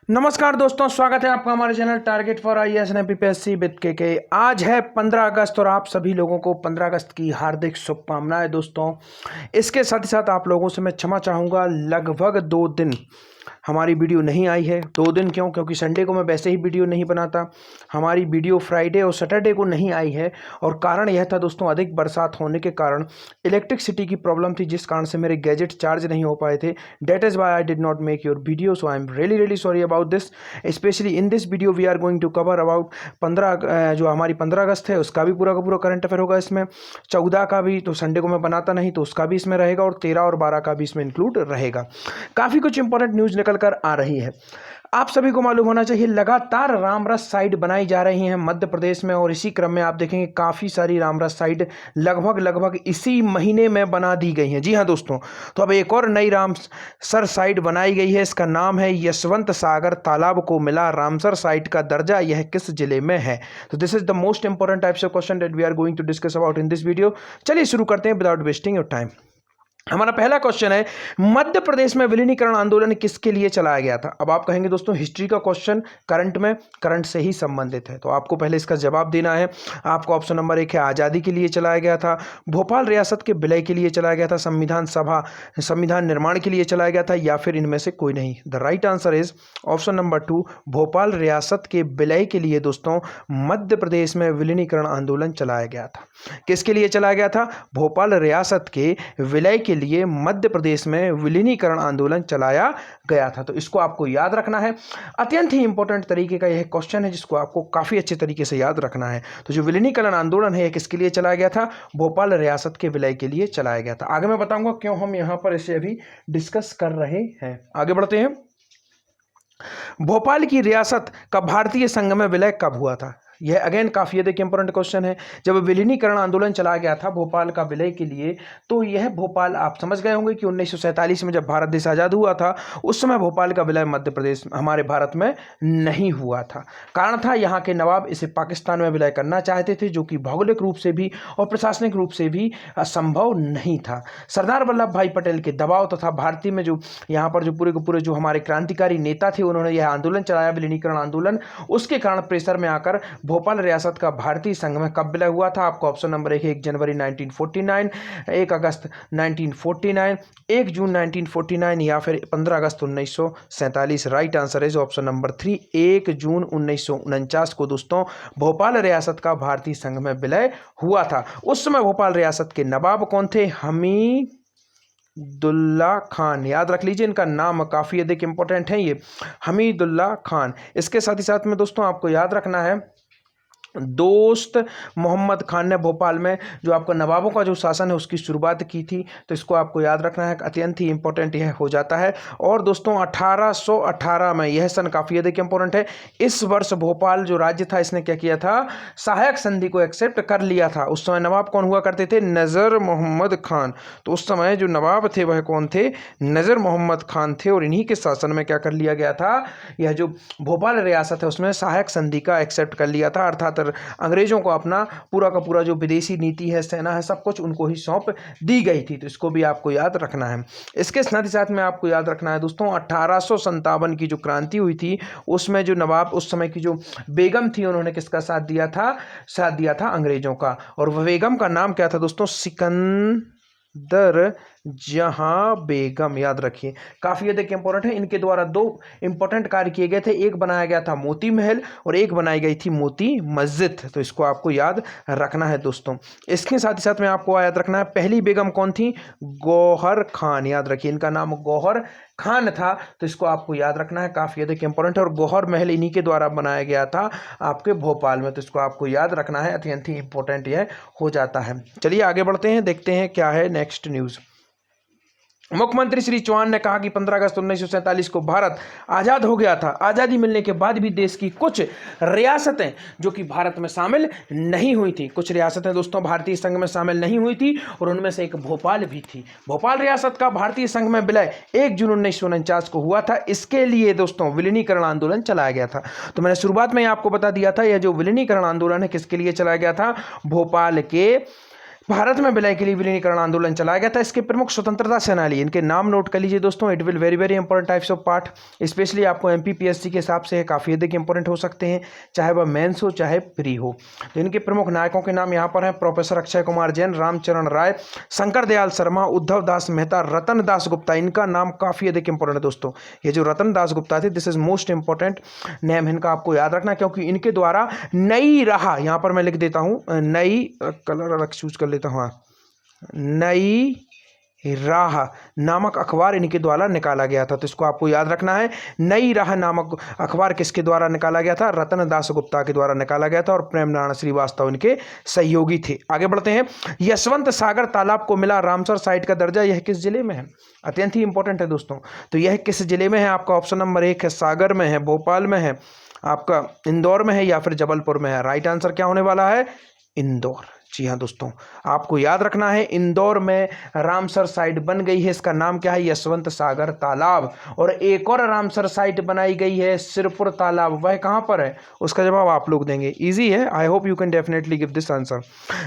नमस्कार दोस्तों, स्वागत है आपका हमारे channel target for IAS and MPSC with के। आज है 15 अगस्त और आप सभी लोगों को 15 अगस्त की हार्दिक शुभकामनाएं दोस्तों। इसके साथ ही साथ आप लोगों से मैं क्षमा चाहूँगा, लगभग 2 दिन हमारी वीडियो नहीं आई है। 2 दिन क्यों? क्योंकि संडे को मैं वैसे ही वीडियो नहीं बनाता। हमारी वीडियो फ्राइडे और सैटरडे को नहीं आई है और कारण यह था दोस्तों, अधिक बरसात होने के कारण इलेक्ट्रिसिटी की प्रॉब्लम थी, जिस कारण से मेरे गैजेट चार्ज नहीं हो पाए थे। That is why I did not make your video, so I am really sorry about this. Specially in this video we are going to cover about 15 जो हमारी 15 अगस्त है उसका भी पूरा का पूरा करंट अफेयर होगा इसमें। 14 का भी, तो संडे को मैं बनाता नहीं तो उसका भी इसमें रहेगा, और 13 और 12 का भी इसमें इंक्लूड रहेगा। काफ़ी कुछ इंपॉर्टेंट न्यूज़ निकल कर आ रही है। आप सभी को मालूम होना चाहिए, लगातार रामरस साइट बनाई जा रही हैं मध्य प्रदेश में, और इसी क्रम में आप देखेंगे काफ़ी सारी रामरस साइट लगभग इसी महीने में बना दी गई हैं। जी हाँ दोस्तों, तो अब एक और नई रामसर साइट बनाई गई है। इसका नाम है यशवंत सागर तालाब को मिला रामसर साइट का दर्जा, यह किस जिले में है? तो this is the most important types of question that we are going to discuss about in this video. चलिए शुरू करते हैं विदाउट वेस्टिंग योर टाइम। हमारा पहला क्वेश्चन है, मध्य प्रदेश में विलीनीकरण आंदोलन किसके लिए चलाया गया था? अब आप कहेंगे दोस्तों, हिस्ट्री का क्वेश्चन करंट से ही संबंधित है, तो आपको पहले इसका जवाब देना है। आपको ऑप्शन नंबर 1 है, आज़ादी के लिए चलाया गया था, भोपाल रियासत के विलय के लिए चलाया गया था, संविधान निर्माण के लिए चलाया गया था, या फिर इनमें से कोई नहीं। The right answer is option number 2, Bhopal रियासत के विलय के लिए दोस्तों मध्य प्रदेश में विलीनीकरण आंदोलन चलाया गया था। किसके लिए चलाया गया था? भोपाल रियासत के विलय के लिए मध्य प्रदेश में विलीनीकरण आंदोलन चलाया गया था। तो इसको आपको याद रखना है। अत्यंत ही इंपॉर्टेंट तरीके का यह क्वेश्चन है, जिसको आपको काफी अच्छे तरीके से याद रखना है। तो जो विलीनीकरण आंदोलन है, किसके लिए चलाया गया था? भोपाल रियासत के विलय के लिए चलाया गया था। आगे मैं बताऊंगा क्यों हम यहां पर इसे अभी डिस्कस कर रहे हैं। आगे बढ़ते हैं। भोपाल की रियासत का भारतीय संघ में विलय कब हुआ था? यह अगेन काफ़ी अधिक इंपॉर्टेंट क्वेश्चन है। जब विलीनीकरण आंदोलन चलाया गया था भोपाल का विलय के लिए, तो यह भोपाल, आप समझ गए होंगे कि 1947 में जब भारत देश आज़ाद हुआ था, उस समय भोपाल का विलय मध्य प्रदेश, हमारे भारत में नहीं हुआ था। कारण था, यहाँ के नवाब इसे पाकिस्तान में विलय करना चाहते थे, जो कि भौगोलिक रूप से भी और प्रशासनिक रूप से भी असंभव नहीं था। सरदार वल्लभ भाई पटेल के दबाव तथा भारतीय में जो यहाँ पर जो पूरे के पूरे जो हमारे क्रांतिकारी नेता थे, उन्होंने यह आंदोलन चलाया, विलीनीकरण आंदोलन। उसके कारण प्रेशर में आकर भोपाल रियासत का भारतीय संघ में कब विलय हुआ था? आपको ऑप्शन नंबर 1 जनवरी 1949, 1 अगस्त 1949, 1 जून 1949, या फिर 15 अगस्त 1947। राइट आंसर है ऑप्शन नंबर 3, 1 जून 1949 को दोस्तों भोपाल रियासत का भारतीय संघ में विलय हुआ था। उस समय भोपाल रियासत के नवाब कौन थे? हमीदुल्ला खान। याद रख लीजिए, इनका नाम काफ़ी अधिक इंपॉर्टेंट है, ये हमीदुल्ला खान। इसके साथ ही साथ में दोस्तों आपको याद रखना है, दोस्त मोहम्मद खान ने भोपाल में जो आपका नवाबों का जो शासन है उसकी शुरुआत की थी। तो इसको आपको याद रखना है, अत्यंत ही इंपॉर्टेंट यह हो जाता है। और दोस्तों 1818 में, यह सन काफ़ी अधिक इंपॉर्टेंट है, इस वर्ष भोपाल जो राज्य था इसने क्या किया था? सहायक संधि को एक्सेप्ट कर लिया था। उस समय नवाब कौन हुआ करते थे? नज़र मोहम्मद खान। तो उस समय जो नवाब थे वह कौन थे? नज़र मोहम्मद खान थे, और इन्हीं के शासन में क्या कर लिया गया था? यह जो भोपाल रियासत है उसमें सहायक संधि का एक्सेप्ट कर लिया था, अर्थात अंग्रेजों को अपना पूरा का पूरा जो विदेशी नीति है, सेना है, सब कुछ उनको ही सौंप दी गई थी। तो इसको भी आपको याद रखना है। इसके साथ ही साथ में आपको याद रखना है दोस्तों, 1857 की जो क्रांति हुई थी, उसमें जो नवाब, उस समय की जो बेगम थी, उन्होंने किसका साथ दिया था? साथ दिया था अंग्रेजों का। और वह बेगम का नाम क्या था दोस्तों? सिकंदर जहां बेगम। याद रखिए, काफी अधिक इंपॉर्टेंट है। इनके द्वारा 2 इंपॉर्टेंट कार्य किए गए थे, एक बनाया गया था मोती महल और एक बनाई गई थी मोती मस्जिद। तो इसको आपको याद रखना है दोस्तों। इसके साथ ही साथ में आपको याद रखना है, पहली बेगम कौन थी? गौहर खान। याद रखिए, इनका नाम गौहर खान था। तो इसको आपको याद रखना है, काफी अधिक इंपॉर्टेंट है। और गौहर महल इन्हीं के द्वारा बनाया गया था आपके भोपाल में। तो इसको आपको याद रखना है, अत्यंत ही इंपॉर्टेंट यह हो जाता है। चलिए आगे बढ़ते हैं, देखते हैं क्या है नेक्स्ट न्यूज। मुख्यमंत्री श्री चौहान ने कहा कि 15 अगस्त 1947 को भारत आज़ाद हो गया था। आज़ादी मिलने के बाद भी देश की कुछ रियासतें जो कि भारत में शामिल नहीं हुई थी, कुछ रियासतें दोस्तों भारतीय संघ में शामिल नहीं हुई थी, और उनमें से एक भोपाल भी थी। भोपाल रियासत का भारतीय संघ में विलय 1 जून 1949 को हुआ था। इसके लिए दोस्तों विलीनीकरण आंदोलन चलाया गया था। तो मैंने शुरुआत में ही आपको बता दिया था, यह जो विलीनीकरण आंदोलन है किसके लिए चलाया गया था? भोपाल के भारत में विलय के लिए विलीनीकरण आंदोलन चलाया गया था। इसके प्रमुख स्वतंत्रता सेनानी, इनके नाम नोट कर लीजिए दोस्तों। It will very very important types of part, specially आपको एमपीपीएससी के हिसाब से काफ़ी अधिक इंपॉर्टेंट हो सकते हैं, चाहे वह मेंस हो चाहे प्री हो। तो इनके प्रमुख नायकों के नाम यहाँ पर हैं: प्रोफेसर अक्षय कुमार जैन, रामचरण राय, शंकर दयाल शर्मा, उद्धव दास मेहता, रतन दास गुप्ता। इनका नाम काफ़ी अधिक इंपॉर्टेंट है दोस्तों। ये जो रतन दास गुप्ता थे, this is most important name, इनका आपको याद रखना, क्योंकि इनके द्वारा नई राह, यहाँ पर मैं लिख देता हूँ, नई कलर अलग चूज कर लेता हूँ, नई राह नामक अखबार इनके द्वारा निकाला गया था। तो इसको आपको याद रखना है। नई राह नामक अखबार किसके द्वारा निकाला गया था? रतन दास गुप्ता के द्वारा निकाला गया था, और प्रेम नारायण श्रीवास्तव इनके सहयोगी थे। आगे बढ़ते हैं। यशवंत सागर तालाब को मिला रामसर साइट का दर्जा, यह किस जिले में है? अत्यंत ही इंपॉर्टेंट है दोस्तों। तो यह किस जिले में है? आपका ऑप्शन नंबर 1 है सागर में है, भोपाल में है, आपका इंदौर में है, या फिर जबलपुर में है। राइट आंसर क्या होने वाला है? इंदौर। जी हाँ दोस्तों, आपको याद रखना है, इंदौर में रामसर साइट बन गई है। इसका नाम क्या है? यशवंत सागर तालाब। और एक और रामसर साइट बनाई गई है, सिरपुर तालाब। वह कहाँ पर है? उसका जवाब आप लोग देंगे। इजी है, I hope you can definitely give this answer.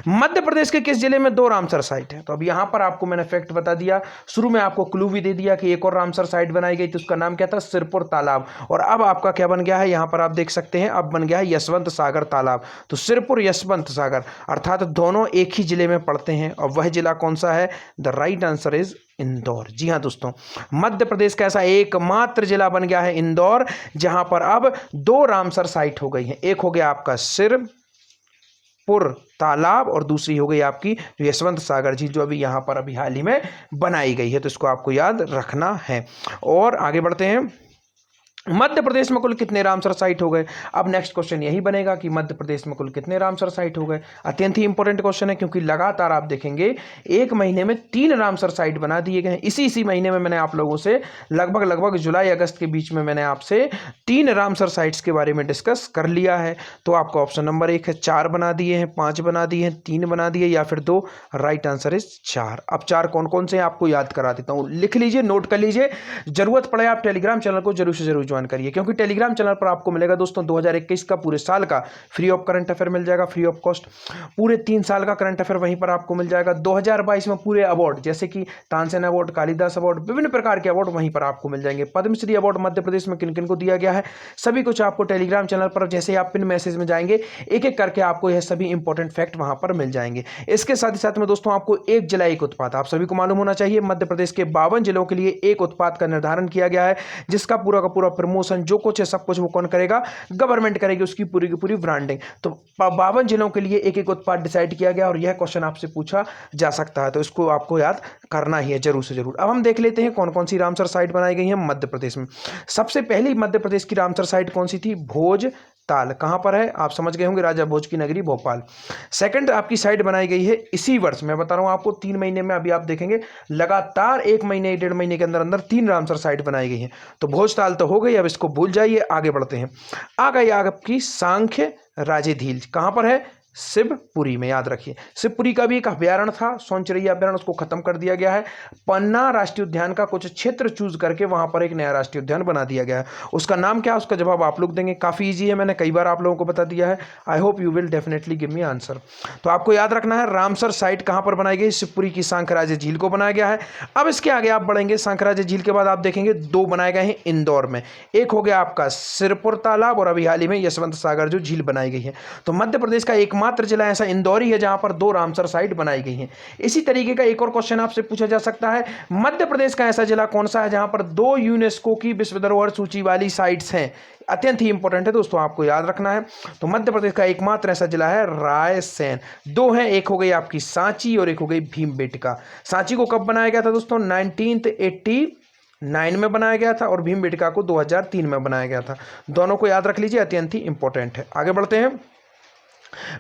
Madhya Pradesh के किस जिले में 2 रामसर साइट है? तो अब यहाँ पर आपको मैंने फैक्ट बता दिया, शुरू में आपको क्लू भी दे दिया कि एक और रामसर साइट बनाई गई, तो उसका नाम क्या था? सिरपुर तालाब। और अब आपका क्या बन गया है? यहाँ पर आप देख सकते हैं, अब बन गया है यशवंत सागर तालाब। तो सिरपुर यशवंत सागर, अर्थात दोनों एक ही जिले में पड़ते हैं। और वह जिला कौन सा है? The right answer is Indore. जी हां दोस्तों, मध्य प्रदेश का ऐसा एकमात्र जिला बन गया है इंदौर, जहां पर अब 2 रामसर साइट हो गई हैं। एक हो गया आपका सिरपुर तालाब, और दूसरी हो गई आपकी यशवंत सागर जी, जो अभी यहां पर अभी हाल ही में बनाई गई है। तो इसको आपको याद रखना है। और आगे बढ़ते हैं। मध्य प्रदेश में कुल कितने रामसर साइट हो गए? अब नेक्स्ट क्वेश्चन यही बनेगा कि मध्य प्रदेश में कुल कितने रामसर साइट हो गए। अत्यंत ही इंपॉर्टेंट क्वेश्चन है, क्योंकि लगातार आप देखेंगे एक महीने में 3 रामसर साइट बना दिए गए हैं। इसी महीने में मैंने आप लोगों से लगभग जुलाई अगस्त के बीच में मैंने आपसे 3 रामसर साइट्स के बारे में डिस्कस कर लिया है। तो आपका ऑप्शन नंबर 1 है, 4 बना दिए हैं, 5 बना दिए हैं, 3 बना दिए, या फिर 2। Right answer is 4। अब 4 कौन कौन से आपको याद करा देता हूँ, लिख लीजिए, नोट कर लीजिए। जरूरत पड़े आप टेलीग्राम चैनल को जरूर से जरूर ज्वाइन करिए, क्योंकि टेलीग्राम चैनल पर आपको मिलेगा दोस्तों 2021 का पूरे साल का फ्री ऑफ करंट अफेयर मिल जाएगा, फ्री ऑफ कॉस्ट। पूरे 3 साल का करंट अफेयर वहीं पर आपको मिल जाएगा। 2022 में पूरे अवार्ड, जैसे कि तानसेन अवार्ड, कालिदास अवार्ड, विभिन्न प्रकार के अवार्ड वहीं पर आपको मिल जाएंगे। पद्मश्री अवार्ड मध्य प्रदेश में किन किन को दिया गया है, सभी कुछ आपको टेलीग्राम चैनल पर, जैसे आप पिन मैसेज में जाएंगे, एक एक करके आपको यह सभी इंपॉर्टेंट फैक्ट वहां पर मिल जाएंगे। इसके साथ ही साथ में दोस्तों आपको एक जिला एक उत्पाद, आप सभी को मालूम होना चाहिए, मध्य प्रदेश के 52 जिलों के लिए एक उत्पाद का निर्धारण किया गया है, जिसका पूरा का पूरा प्रमोशन जो कुछ है सब कुछ वो कौन करेगा? गवर्नमेंट करेगी, उसकी पूरी की पूरी ब्रांडिंग। तो 52 जिलों के लिए एक एक उत्पाद डिसाइड किया गया, और यह क्वेश्चन आपसे पूछा जा सकता है, तो इसको आपको याद करना ही है जरूर से जरूर। अब हम देख लेते हैं कौन कौन सी रामसर साइट बनाई गई है मध्य प्रदेश में। सबसे पहली मध्य प्रदेश की रामसर साइट कौन सी थी? भोजताल। कहां पर है? आप समझ गए होंगे, राजा भोज की नगरी भोपाल। सेकंड आपकी साइट बनाई गई है इसी वर्ष, मैं बता रहा हूं आपको 3 महीने में, अभी आप देखेंगे लगातार 1 महीने 1.5 महीने के अंदर अंदर 3 रामसर साइट बनाई गई है। तो भोजताल तो हो गई, अब इसको भूल जाइए, आगे बढ़ते हैं। आ गई आपकी सांख्य राजे झील, कहां पर है? शिवपुरी में। याद रखिए, शिवपुरी का भी एक अभ्यारण्य था, सोनचरैया अभ्यारण्य, उसको खत्म कर दिया गया है। पन्ना राष्ट्रीय उद्यान का कुछ क्षेत्र चूज करके वहां पर एक नया राष्ट्रीय उद्यान बना दिया गया है। उसका नाम क्या है? उसका जवाब आप लोग देंगे। काफी इजी है, मैंने कई बार आप लोगों को बता दिया है। I hope you will definitely give me answer. तो आपको याद रखना है, रामसर साइट कहां पर बनाई गई? शिवपुरी की सांखराजे झील को बनाया गया है। अब इसके आगे आप बढ़ेंगे, सांखराजे झील के बाद आप देखेंगे 2 बनाए गए हैं इंदौर में। एक हो गया आपका सिरपुर तालाब, और अभी हाल ही में यशवंत सागर जो झील बनाई गई है। तो मध्य प्रदेश का एकमात्र जिला ऐसा इंदौर ही है जहां पर 2 रामसर साइट बनाई गई हैं। इसी तरीके का एक और क्वेश्चन आपसे पूछा जा सकता है, मध्य प्रदेश का ऐसा जिला कौन सा है जहां पर 2 यूनेस्को की विश्व धरोहर सूची वाली साइट्स हैं? अत्यंत ही इंपॉर्टेंट है दोस्तों, आपको याद रखना है। तो मध्य प्रदेश का एकमात्र ऐसा जिला है रायसेन। 2 हैं, एक हो गई आपकी सांची और एक हो गई भीमबेटका। सांची को कब बनाया गया था दोस्तों? 1989 में बनाया गया था, और भीमबेटका को 2003 में बनाया गया था। दोनों को याद रख लीजिए, अत्यंत ही इंपॉर्टेंट है। आगे बढ़ते हैं।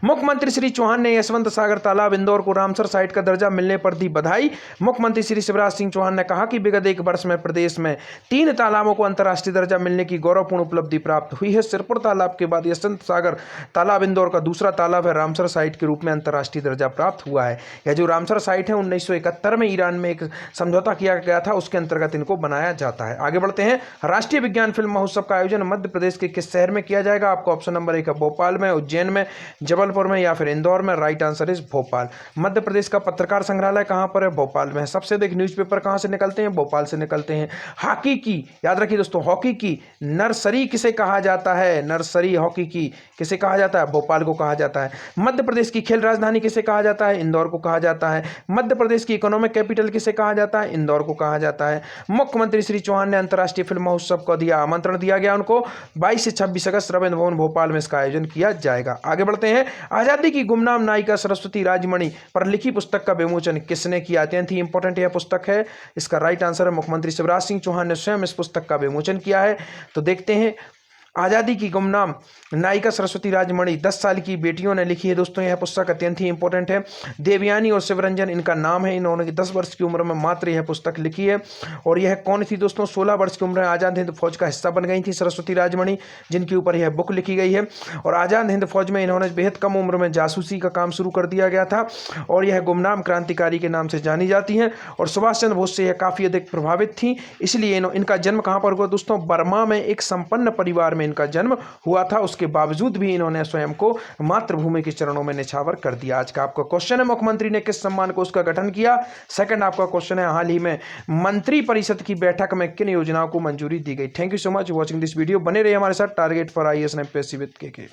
मुख्यमंत्री श्री चौहान ने यशवंत सागर तालाब इंदौर को रामसर साइट का दर्जा मिलने पर दी बधाई। मुख्यमंत्री श्री शिवराज सिंह चौहान ने कहा कि विगत 1 वर्ष में प्रदेश में 3 तालाबों को अंतर्राष्ट्रीय दर्जा मिलने की गौरवपूर्ण उपलब्धि प्राप्त हुई है। सिरपुर तालाब के बाद यशवंत सागर तालाब इंदौर का दूसरा तालाब है, रामसर साइट के रूप में अंतर्राष्ट्रीय दर्जा प्राप्त हुआ है। यह जो रामसर साइट है 1971 में ईरान में एक समझौता किया गया था, उसके अंतर्गत इनको बनाया जाता है। आगे बढ़ते हैं। राष्ट्रीय विज्ञान फिल्म महोत्सव का आयोजन मध्य प्रदेश के किस शहर में किया जाएगा? आपका ऑप्शन नंबर 1 है भोपाल में, उज्जैन में, जबलपुर में या फिर इंदौर में? Right answer is Bhopal. Madhya Pradesh का पत्रकार संग्रहालय कहाँ पर है? भोपाल में है। सबसे अधिक न्यूज़पेपर कहाँ से निकलते हैं? भोपाल से निकलते हैं। हॉकी की, याद रखिए दोस्तों, हॉकी की नर्सरी किसे कहा जाता है? नर्सरी हॉकी की किसे कहा जाता है? भोपाल को कहा जाता है। मध्य प्रदेश की खेल राजधानी किसे कहा जाता है? इंदौर को कहा जाता है। मध्य प्रदेश की इकोनॉमिक कैपिटल किसे कहा जाता है? इंदौर को कहा जाता है। मुख्यमंत्री श्री चौहान ने अंतर्राष्ट्रीय फिल्म महोत्सव को दिया आमंत्रण, दिया गया उनको 22 से 26 अगस्त रविंद्र भवन भोपाल में इसका आयोजन किया जाएगा। आगे बढ़ते हैं। आजादी की गुमनाम नायिका सरस्वती राजमणि पर लिखी पुस्तक का विमोचन किसने किया? अत्यंत ही इंपॉर्टेंट यह पुस्तक है। इसका राइट आंसर है मुख्यमंत्री शिवराज सिंह चौहान ने स्वयं इस पुस्तक का विमोचन किया है। तो देखते हैं, आज़ादी की गुमनाम नायिका सरस्वती राजमणि 10 साल की बेटियों ने लिखी है दोस्तों। यह पुस्तक अत्यंत ही इंपॉर्टेंट है। देवयानी और शिवरंजन इनका नाम है। इन्होंने 10 वर्ष की उम्र में मात्र यह पुस्तक लिखी है। और यह कौन थी दोस्तों? 16 वर्ष की उम्र में आज़ाद हिंद फौज का हिस्सा बन गई थी सरस्वती राजमणि, जिनके ऊपर यह बुक लिखी गई है। और आज़ाद हिंद फौज में इन्होंने बेहद कम उम्र में जासूसी का काम शुरू कर दिया गया था और यह गुमनाम क्रांतिकारी के नाम से जानी जाती हैं। और सुभाष चंद्र बोस से यह काफ़ी अधिक प्रभावित थी, इसलिए इनका जन्म कहाँ पर हुआ दोस्तों? बर्मा में एक संपन्न परिवार में इनका जन्म हुआ था। उसके बावजूद भी इन्होंने स्वयं को मातृभूमि के चरणों में निछावर कर दिया। आज का आपका क्वेश्चन है, मुख्यमंत्री ने किस सम्मान को उसका गठन किया? सेकंड आपका क्वेश्चन है, हाल ही में मंत्री परिषद की बैठक में किन योजनाओं को मंजूरी दी गई? Thank you so much watching this video. बने रहिए हमारे साथ। Target for IAS and MPSC with KK।